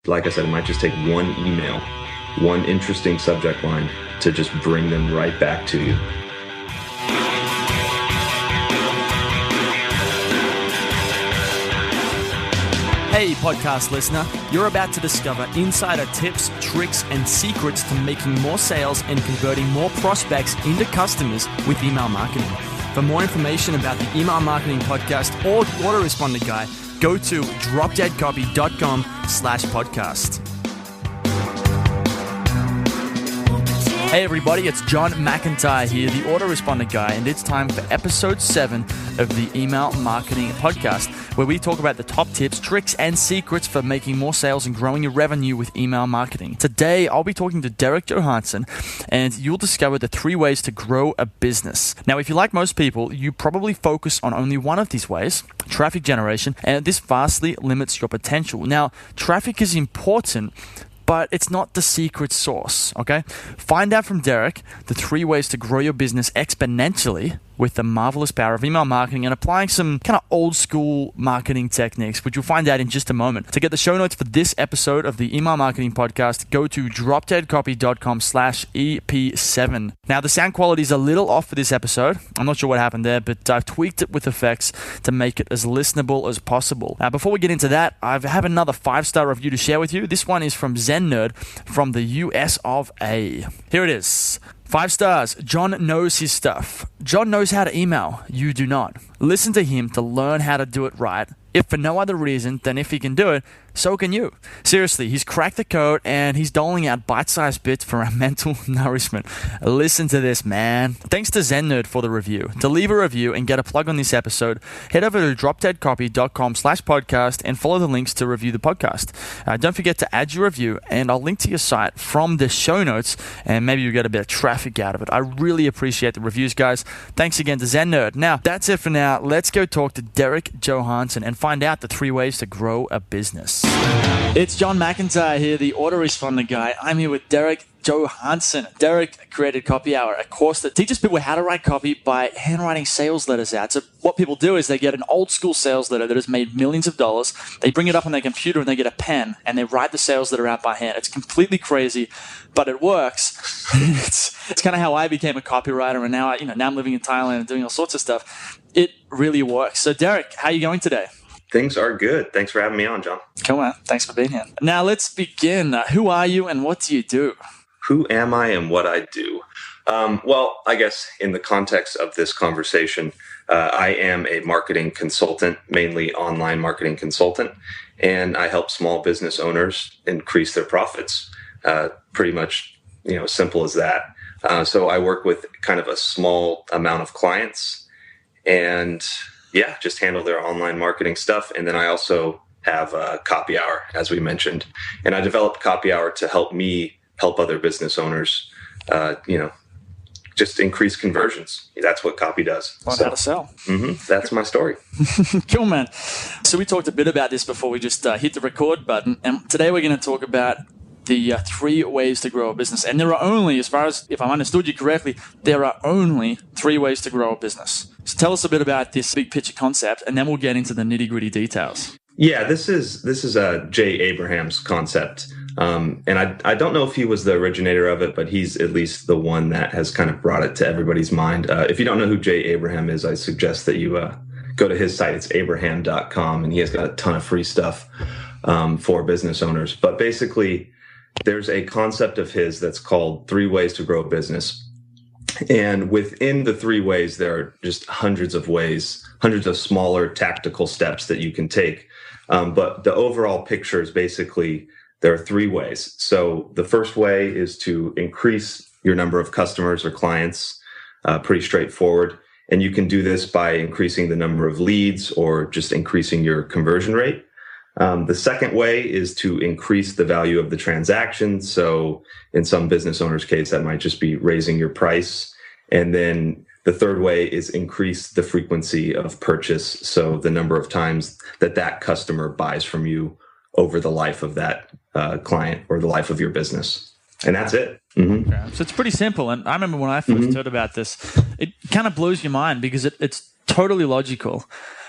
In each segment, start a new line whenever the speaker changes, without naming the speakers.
Like I said, it might just take one email, one interesting subject line to just bring them right back to you.
Hey, podcast listener, you're about to discover insider tips, tricks, and secrets to making more sales and converting more prospects into customers with email marketing. For more information about the Email Marketing Podcast or the Autoresponder Guy, go to dropdeadcopy.com/podcast. Hey everybody, it's John McIntyre here, the Autoresponder Guy, and it's time for episode 7 of the Email Marketing Podcast, where we talk about the top tips, tricks, and secrets for making more sales and growing your revenue with email marketing. Today, I'll be talking to Derek Johanson, and you'll discover the 3 ways to grow a business. Now, if you're like most people, you probably focus on only one of these ways, traffic generation, and this vastly limits your potential. Now, traffic is important, but it's not the secret sauce, okay? Find out from Derek the 3 ways to grow your business exponentially with the marvelous power of email marketing and applying some kind of old school marketing techniques, which you'll find out in just a moment. To get the show notes for this episode of the Email Marketing Podcast, go to dropdeadcopy.com/EP7. Now, the sound quality is a little off for this episode. I'm not sure what happened there, but I've tweaked it with effects to make it as listenable as possible. Now, before we get into that, I have another 5-star review to share with you. This one is from Zen Nerd from the US of A. Here it is. 5 stars. John knows his stuff. John knows how to email. You do not. Listen to him to learn how to do it right. If for no other reason than if he can do it, so can you. Seriously, he's cracked the code and he's doling out bite-sized bits for our mental nourishment. Listen to this, man. Thanks to Zen Nerd for the review. To leave a review and get a plug on this episode, head over to dropdeadcopy.com/podcast and follow the links to review the podcast. Don't forget to add your review and I'll link to your site from the show notes and maybe you get a bit of traffic out of it. I really appreciate the reviews, guys. Thanks again to Zen Nerd. Now, that's it for now. Let's go talk to Derek Johanson and find out the 3 ways to grow a business. It's John McIntyre here, the Autoresponder Guy. I'm here with Derek Johanson. Derek created Copy Hour, a course that teaches people how to write copy by handwriting sales letters out. So what people do is they get an old school sales letter that has made millions of dollars. They bring it up on their computer and they get a pen and they write the sales letter out by hand. It's completely crazy, but it works. It's kind of how I became a copywriter, and now I'm living in Thailand and doing all sorts of stuff. It really works. So Derek, how are you going today?
Things are good. Thanks for having me on, John.
Come on. Thanks for being here. Now, let's begin. Who are you and what do you do?
Who am I and what I do? Well, I guess in the context of this conversation, I am a marketing consultant, mainly online marketing consultant, and I help small business owners increase their profits. Pretty much, simple as that. So I work with kind of a small amount of clients and just handle their online marketing stuff. And then I also have a Copy Hour, as we mentioned. And I developed Copy Hour to help me help other business owners, just increase conversions. That's what copy does.
Learn how to sell.
That's my story.
Cool, man. So we talked a bit about this before we just hit the record button. And today we're going to talk about the 3 ways to grow a business. And there are only, as far as if I understood you correctly, there are only 3 ways to grow a business. So tell us a bit about this big picture concept, and then we'll get into the nitty-gritty details.
Yeah, this is Jay Abraham's concept. And I don't know if he was the originator of it, but he's at least the one that has kind of brought it to everybody's mind. If you don't know who Jay Abraham is, I suggest that you go to his site. It's abraham.com, and he has got a ton of free stuff for business owners. But basically, there's a concept of his that's called 3 ways to grow a business. And within the 3 ways, there are just hundreds of ways, hundreds of smaller tactical steps that you can take. But the overall picture is basically there are 3 ways. So the first way is to increase your number of customers or clients, pretty straightforward. And you can do this by increasing the number of leads or just increasing your conversion rate. The second way is to increase the value of the transaction. So in some business owners' case, that might just be raising your price. And then the third way is increase the frequency of purchase. So the number of times that customer buys from you over the life of that client or the life of your business. And that's it. Mm-hmm.
Okay. So it's pretty simple. And I remember when I first heard about this, it kind of blows your mind because it's totally logical.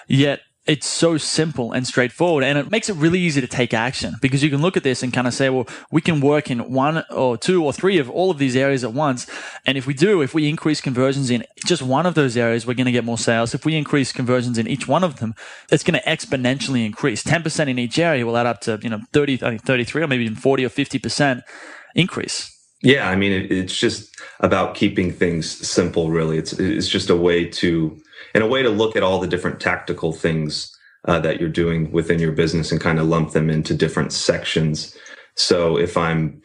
Yet it's so simple and straightforward, and it makes it really easy to take action, because you can look at this and kind of say, well, we can work in one or two or three of all of these areas at once. And if we increase conversions in just one of those areas, we're going to get more sales. If we increase conversions in each one of them, it's going to exponentially increase. 10% in each area will add up to 30, I think 33, or maybe even 40 or 50% increase.
Yeah, I mean, it's just about keeping things simple, really. It's just a way to look at all the different tactical things that you're doing within your business and kind of lump them into different sections. So if I'm,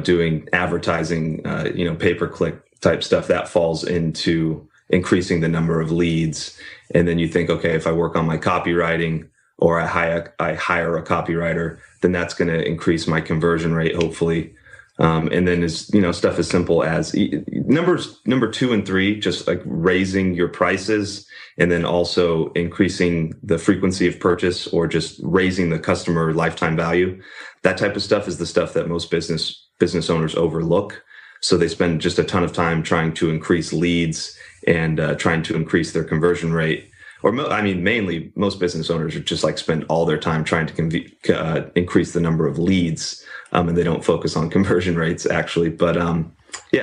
doing advertising, pay-per-click type stuff, that falls into increasing the number of leads. And then you think, okay, if I work on my copywriting or I hire a copywriter, then that's going to increase my conversion rate, hopefully. And then stuff as simple as number 2 and 3, just like raising your prices, and then also increasing the frequency of purchase or just raising the customer lifetime value. That type of stuff is the stuff that most business owners overlook. So they spend just a ton of time trying to increase leads and trying to increase their conversion rate. Mainly most business owners are just like spend all their time trying to increase the number of leads. And they don't focus on conversion rates, actually. But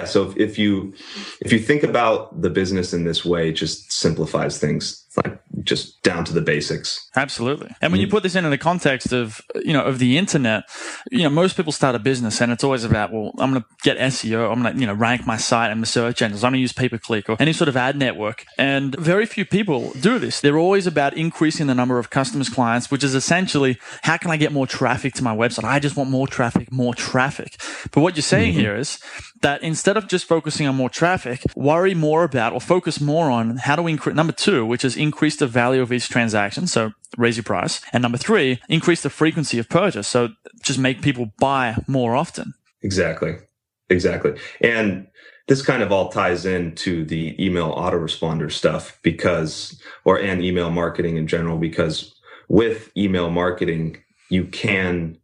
so if you think about the business in this way, it just simplifies things, like just down to the basics.
Absolutely. And when you put this into the context of the internet, most people start a business and it's always about, well, I'm going to get SEO, I'm going to rank my site in the search engines, I'm going to use pay-per-click or any sort of ad network. And very few people do this. They're always about increasing the number of customers, clients, which is essentially, how can I get more traffic to my website? I just want more traffic. But what you're saying here is that instead of just focusing on more traffic, worry more about or focus more on how do we increase, number 2, which is increase the value of each transaction. So raise your price. And number 3, increase the frequency of purchase. So just make people buy more often.
Exactly. And this kind of all ties into the email autoresponder stuff and email marketing in general, because with email marketing, you can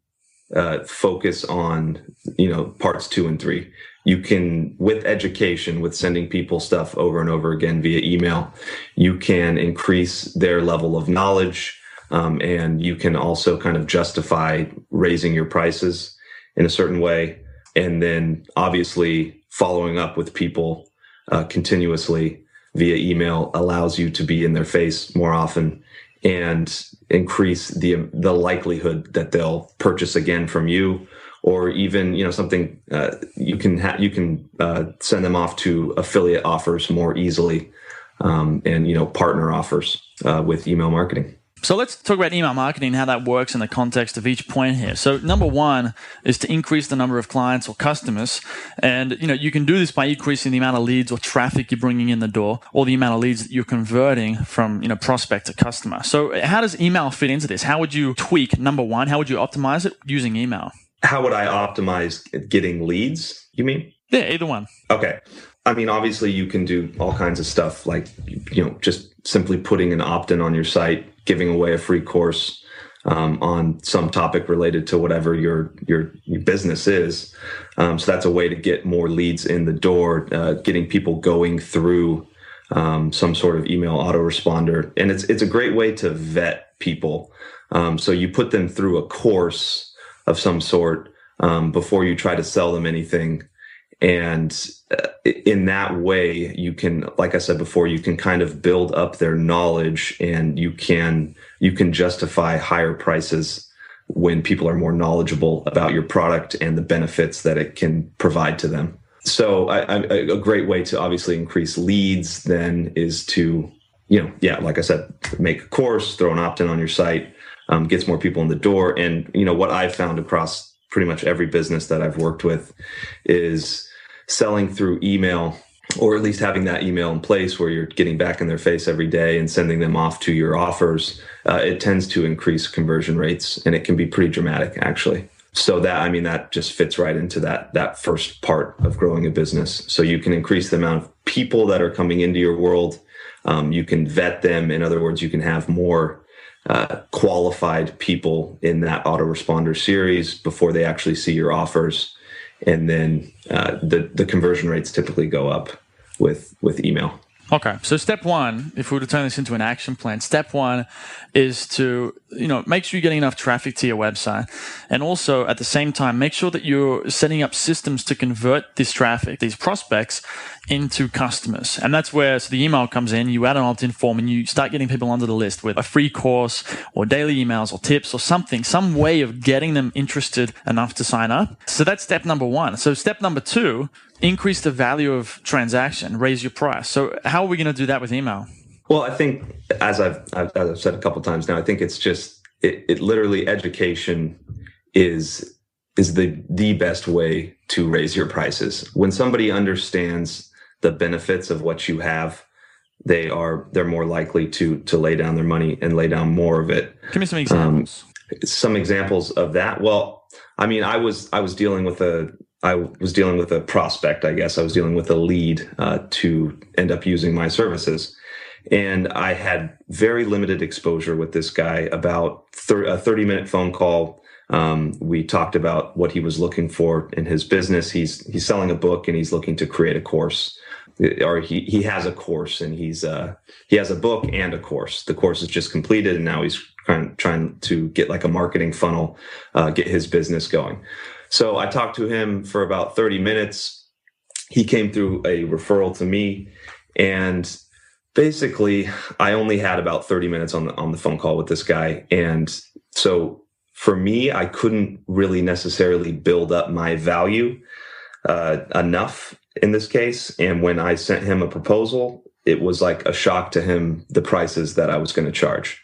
focus on, parts 2 and 3. You can, with education, with sending people stuff over and over again via email, you can increase their level of knowledge. And you can also kind of justify raising your prices in a certain way. And then obviously following up with people continuously via email allows you to be in their face more often and increase the likelihood that they'll purchase again from you, or even something you can send them off to affiliate offers more easily, and partner offers with email marketing.
So let's talk about email marketing and how that works in the context of each point here. So number 1 is to increase the number of clients or customers. And, you can do this by increasing the amount of leads or traffic you're bringing in the door, or the amount of leads that you're converting from, prospect to customer. So how does email fit into this? How would you tweak, number 1, how would you optimize it using email?
How would I optimize getting leads, you mean?
Yeah, either one.
Okay. Obviously you can do all kinds of stuff like, just simply putting an opt-in on your site, giving away a free course on some topic related to whatever your business is. So that's a way to get more leads in the door, getting people going through some sort of email autoresponder. And it's a great way to vet people. So you put them through a course of some sort before you try to sell them anything. And in that way, you can, like I said before, you can kind of build up their knowledge, and you can justify higher prices when people are more knowledgeable about your product and the benefits that it can provide to them. So a great way to obviously increase leads then is to, like I said, make a course, throw an opt-in on your site, gets more people in the door. And, what I've found across pretty much every business that I've worked with is selling through email, or at least having that email in place where you're getting back in their face every day and sending them off to your offers. It tends to increase conversion rates, and it can be pretty dramatic, actually. So that just fits right into that first part of growing a business. So you can increase the amount of people that are coming into your world. You can vet them. In other words, you can have more qualified people in that autoresponder series before they actually see your offers. And then the conversion rates typically go up with email.
Okay. So step one, if we were to turn this into an action plan, step one is to, make sure you're getting enough traffic to your website. And also at the same time, make sure that you're setting up systems to convert this traffic, these prospects, into customers. And that's where the email comes in, you add an opt-in form and you start getting people onto the list with a free course or daily emails or tips or something, some way of getting them interested enough to sign up. So that's step number one. So step number two, increase the value of transaction, raise your price. So how are we going to do that with email?
Well, I think, as I've said a couple of times now, I think it's just it literally education is the best way to raise your prices. When somebody understands the benefits of what you have, they're more likely to lay down their money and lay down more of it.
Give me some examples.
Some examples of that. Well, I mean, I was dealing with a prospect, I guess. I was dealing with a lead to end up using my services. And I had very limited exposure with this guy, about a 30-minute phone call. We talked about what he was looking for in his business. He's selling a book and he's looking to create a course. Or he has a course and he has a book and a course. The course is just completed and now he's trying to get like a marketing funnel, get his business going. So I talked to him for about 30 minutes. He came through a referral to me, and basically I only had about 30 minutes on the phone call with this guy. And so for me, I couldn't really necessarily build up my value enough in this case. And when I sent him a proposal, it was like a shock to him, the prices that I was going to charge.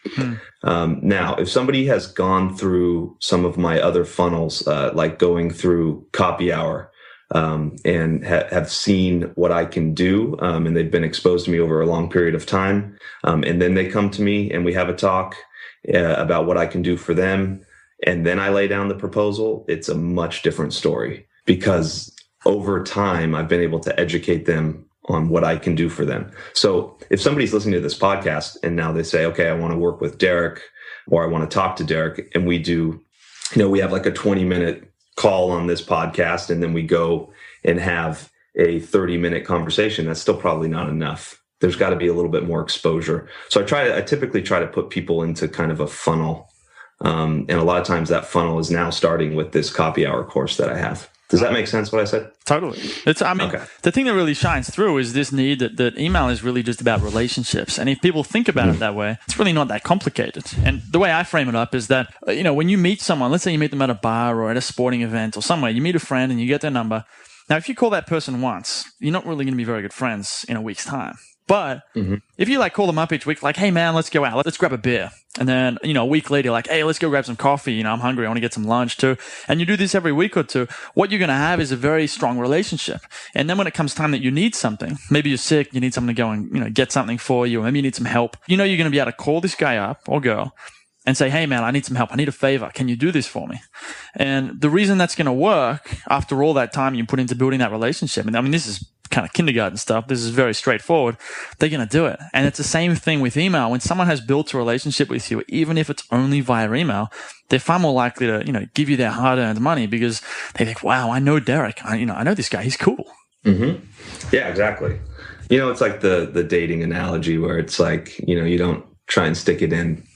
Now, if somebody has gone through some of my other funnels, like going through Copy Hour, and have seen what I can do, and they've been exposed to me over a long period of time, and then they come to me and we have a talk about what I can do for them, and then I lay down the proposal, it's a much different story, because over time I've been able to educate them on what I can do for them. So if somebody's listening to this podcast and now they say, okay, I want to work with Derek, or I want to talk to Derek, and we do, we have like a 20-minute call on this podcast, and then we go and have a 30-minute conversation, that's still probably not enough. There's got to be a little bit more exposure. So I typically try to put people into kind of a funnel. And a lot of times that funnel is now starting with this Copy Hour course that I have. Does that make sense what I said?
Totally. Okay. The thing that really shines through is this need that email is really just about relationships. And if people think about it that way, it's really not that complicated. And the way I frame it up is that, when you meet someone, let's say you meet them at a bar or at a sporting event or somewhere, you meet a friend and you get their number. Now, if you call that person once, you're not really going to be very good friends in a week's time. But if you call them up each week, like, hey man, let's go out, let's grab a beer. And then, a week later, like, hey, let's go grab some coffee. I'm hungry. I want to get some lunch too. And you do this every week or two. What you're going to have is a very strong relationship. And then when it comes time that you need something, maybe you're sick, you need someone to go and, get something for you, or maybe you need some help. You're going to be able to call this guy up or girl and say, hey man, I need some help. I need a favor. Can you do this for me? And the reason that's going to work after all that time you put into building that relationship, and this is kind of kindergarten stuff. This is very straightforward. They're going to do it. And it's the same thing with email. When someone has built a relationship with you, even if it's only via email, they're far more likely to, give you their hard-earned money because they think, wow, I know Derek. I know this guy. He's cool.
Mm-hmm. Yeah, exactly. It's like the dating analogy where it's like, you don't try and stick it in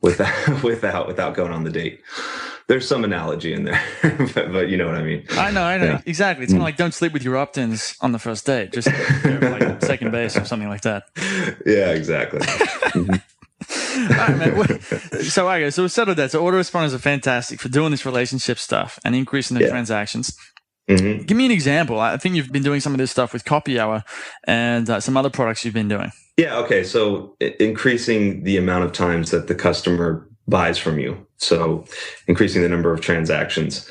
without going on the date. There's some analogy in there, but you know what I mean.
I know. Yeah. Exactly. It's kind of like don't sleep with your opt-ins on the first date. Just like second base or something like that.
Yeah, exactly.
All right, man. So we settled that. So autoresponders are fantastic for doing this relationship stuff and increasing their transactions. Mm-hmm. Give me an example. I think you've been doing some of this stuff with Copy Hour and some other products you've been doing.
Yeah. Okay. So increasing the amount of times that the customer buys from you. So increasing the number of transactions.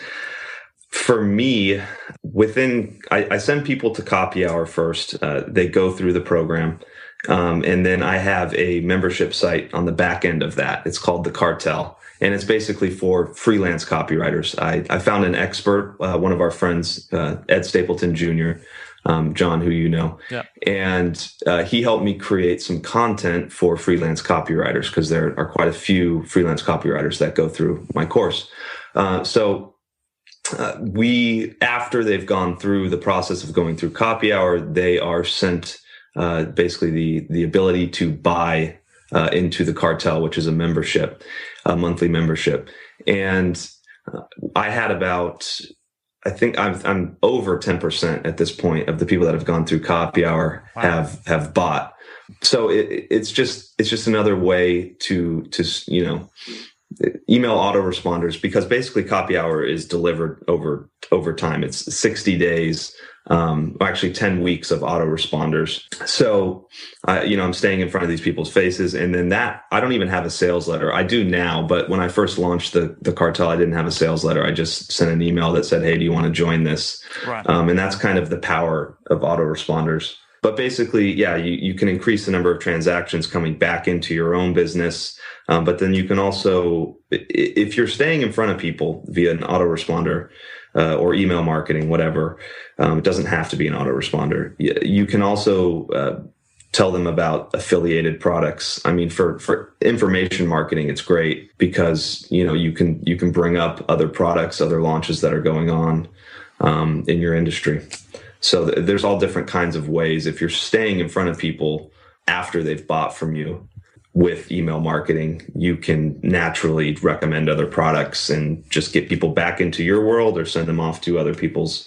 For me, I send people to Copy Hour first. They go through the program. And then I have a membership site on the back end of that. It's called The Cartel. And it's basically for freelance copywriters. I found an expert, one of our friends, Ed Stapleton Jr., John, who you know.
Yeah.
And he helped me create some content for freelance copywriters because there are quite a few freelance copywriters that go through my course. So after they've gone through the process of going through Copy Hour, they are sent basically the ability to buy into the cartel, which is a membership, a monthly membership. And I had about, I think I'm over 10% at this point of the people that have gone through Copy Hour have bought. So it's just another way to email autoresponders, because basically Copy Hour is delivered over time. It's 60 days, actually 10 weeks of autoresponders. So, I'm staying in front of these people's faces. And then I don't even have a sales letter. I do now, but when I first launched the cartel, I didn't have a sales letter. I just sent an email that said, hey, do you want to join this? Right. And that's kind of the power of autoresponders. But basically, yeah, you can increase the number of transactions coming back into your own business. But then you can also, if you're staying in front of people via an autoresponder or email marketing, whatever, it doesn't have to be an autoresponder. You can also tell them about affiliated products. I mean, for information marketing, it's great because you can bring up other products, other launches that are going on in your industry. So there's all different kinds of ways. If you're staying in front of people after they've bought from you with email marketing, you can naturally recommend other products and just get people back into your world or send them off to other people's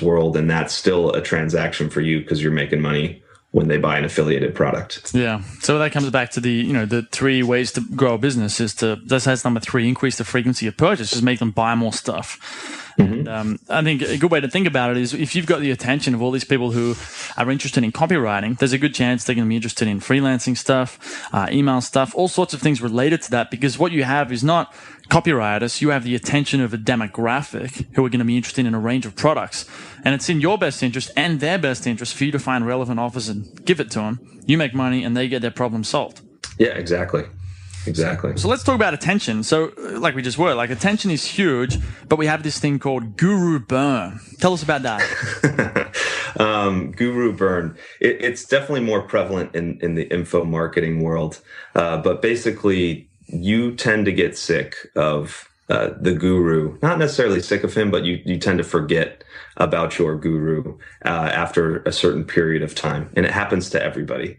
world. And that's still a transaction for you because you're making money when they buy an affiliated product.
Yeah. So that comes back to the 3 ways to grow a business that's number 3, increase the frequency of purchase, just make them buy more stuff. Mm-hmm. And I think a good way to think about it is if you've got the attention of all these people who are interested in copywriting, there's a good chance they're going to be interested in freelancing stuff, email stuff, all sorts of things related to that, because what you have is not copywriters, you have the attention of a demographic who are going to be interested in a range of products. And it's in your best interest and their best interest for you to find relevant offers and give it to them. You make money and they get their problem solved.
Yeah, exactly. So
let's talk about attention. So like we just were, like attention is huge, but we have this thing called guru burn. Tell us about that.
Guru burn. It's definitely more prevalent in the info marketing world. But basically you tend to get sick of the guru, not necessarily sick of him, but you tend to forget about your guru after a certain period of time. And it happens to everybody.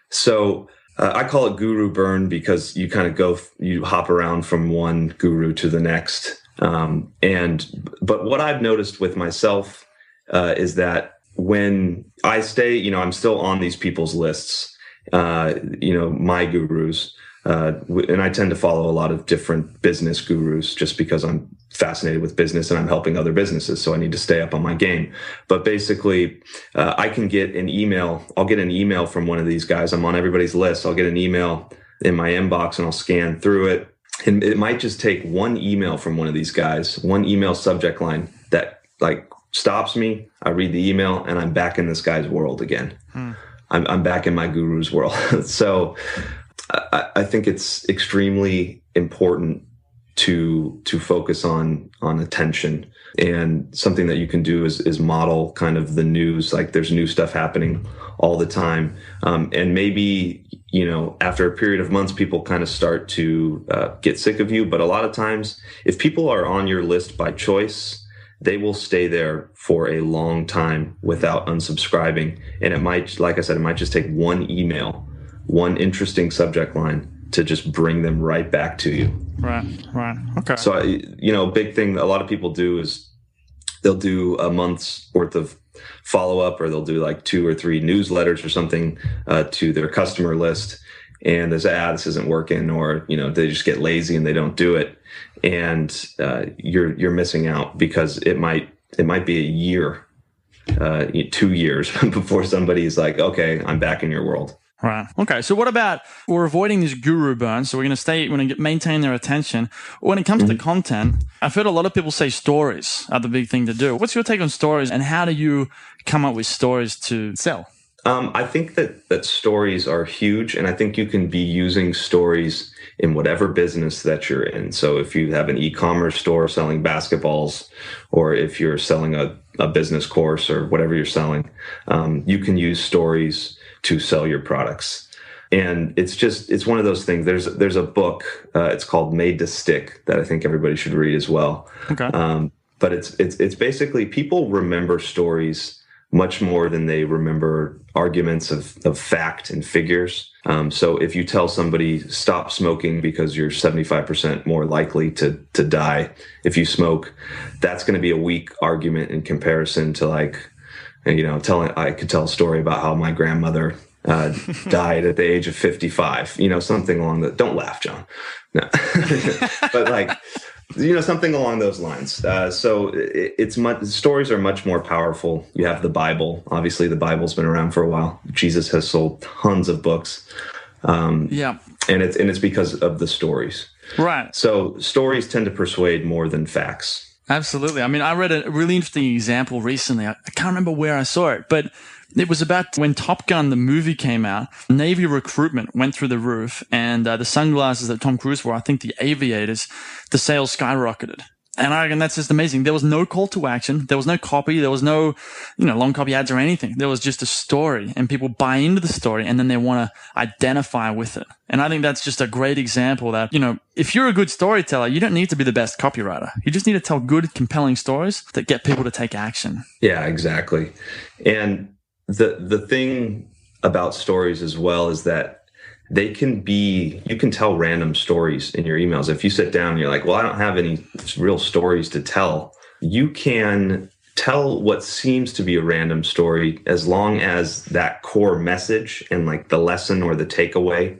So I call it guru burn because you kind of you hop around from one guru to the next. But what I've noticed with myself is that when I stay, I'm still on these people's lists, my gurus, and I tend to follow a lot of different business gurus just because I'm fascinated with business and I'm helping other businesses. So I need to stay up on my game. But basically, I can get an email. I'll get an email from one of these guys. I'm on everybody's list. I'll get an email in my inbox and I'll scan through it. And it might just take one email from one of these guys, one email subject line that stops me. I read the email and I'm back in this guy's world again. I'm back in my guru's world. So I think it's extremely important to focus on attention, and something that you can do is model kind of the news. Like there's new stuff happening all the time. And maybe, after a period of months, people kind of start to get sick of you. But a lot of times, if people are on your list by choice, they will stay there for a long time without unsubscribing. And it might, like I said, it might just take one email, one interesting subject line to just bring them right back to you.
Right. Okay.
So, a big thing that a lot of people do is they'll do a month's worth of follow-up, or they'll do like 2 or 3 newsletters or something to their customer list. And they say, this isn't working, or, they just get lazy and they don't do it. And you're missing out, because it might be a year, 2 years before somebody's like, okay, I'm back in your world.
Right. Okay. So what about, we're avoiding this guru burn, so we're going to maintain their attention. When it comes to content, I've heard a lot of people say stories are the big thing to do. What's your take on stories, and how do you come up with stories to sell?
I think that stories are huge, and I think you can be using stories in whatever business that you're in. So if you have an e-commerce store selling basketballs, or if you're selling a business course or whatever you're selling, you can use stories to sell your products. And it's one of those things. There's a book, it's called Made to Stick, that I think everybody should read as well.
Okay.
But it's basically, people remember stories much more than they remember arguments of fact and figures. So if you tell somebody stop smoking because you're 75% more likely to die if you smoke, that's going to be a weak argument in comparison to like, I could tell a story about how my grandmother died at the age of 55, something along the, don't laugh, John. No, but like, something along those lines. So stories are much more powerful. You have the Bible. Obviously, the Bible's been around for a while. Jesus has sold tons of books. And it's because of the stories.
Right.
So stories tend to persuade more than facts.
Absolutely. I mean, I read a really interesting example recently. I can't remember where I saw it, but it was about when Top Gun, the movie, came out. Navy recruitment went through the roof, and the sunglasses that Tom Cruise wore, I think the aviators, the sales skyrocketed. And I reckon that's just amazing. There was no call to action. There was no copy. There was no, long copy ads or anything. There was just a story, and people buy into the story, and then they want to identify with it. And I think that's just a great example that, if you're a good storyteller, you don't need to be the best copywriter. You just need to tell good, compelling stories that get people to take action.
Yeah, exactly. And the thing about stories as well is that you can tell random stories in your emails. If you sit down and you're like, well, I don't have any real stories to tell, you can tell what seems to be a random story as long as that core message and like the lesson or the takeaway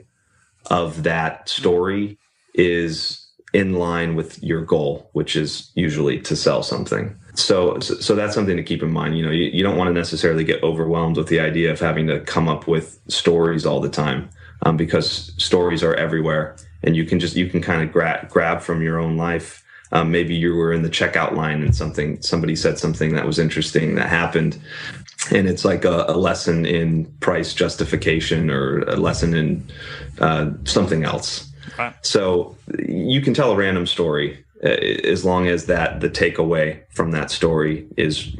of that story is in line with your goal, which is usually to sell something. So that's something to keep in mind. You don't want to necessarily get overwhelmed with the idea of having to come up with stories all the time, because stories are everywhere, and you can kind of grab from your own life. Maybe you were in the checkout line and somebody said something that was interesting that happened, and it's like a lesson in price justification or a lesson in something else. Right. So you can tell a random story as long as the takeaway from that story is,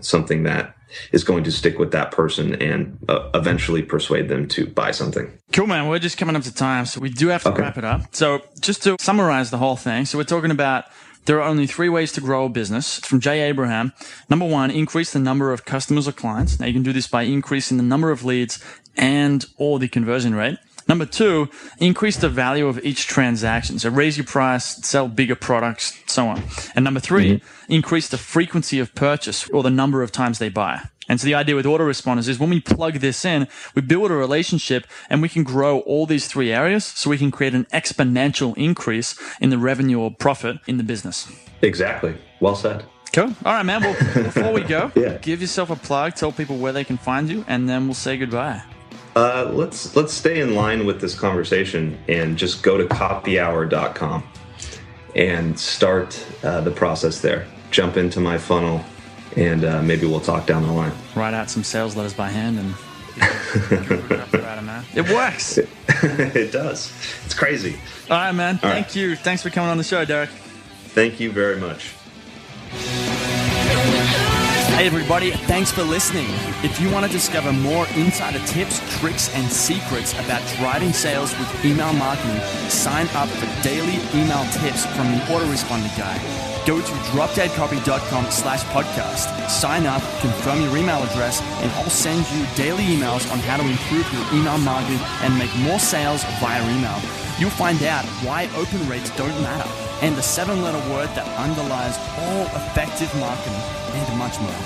something that is going to stick with that person and eventually persuade them to buy something.
Cool, man. We're just coming up to time, so we do have to wrap it up. So just to summarize the whole thing, so we're talking about there are only 3 ways to grow a business. It's from Jay Abraham. Number 1, increase the number of customers or clients. Now, you can do this by increasing the number of leads or the conversion rate. Number 2, increase the value of each transaction. So raise your price, sell bigger products, so on. And number 3, increase the frequency of purchase or the number of times they buy. And so the idea with autoresponders is when we plug this in, we build a relationship and we can grow all these 3 areas so we can create an exponential increase in the revenue or profit in the business.
Exactly. Well said.
Cool. All right, man. Well, before we go, give yourself a plug, tell people where they can find you, and then we'll say goodbye.
Let's stay in line with this conversation and just go to copyhour.com and start the process there. Jump into my funnel, and maybe we'll talk down the line.
Write out some sales letters by hand, and it works.
It does. It's crazy.
All right, man. Thank you. Thanks for coming on the show, Derek.
Thank you very much.
Hey everybody, thanks for listening. If you want to discover more insider tips, tricks, and secrets about driving sales with email marketing, sign up for daily email tips from the autoresponder guy. Go to dropdeadcopy.com/podcast. Sign up, confirm your email address, and I'll send you daily emails on how to improve your email marketing and make more sales via email. You'll find out why open rates don't matter and the 7-letter word that underlies all effective marketing and much more.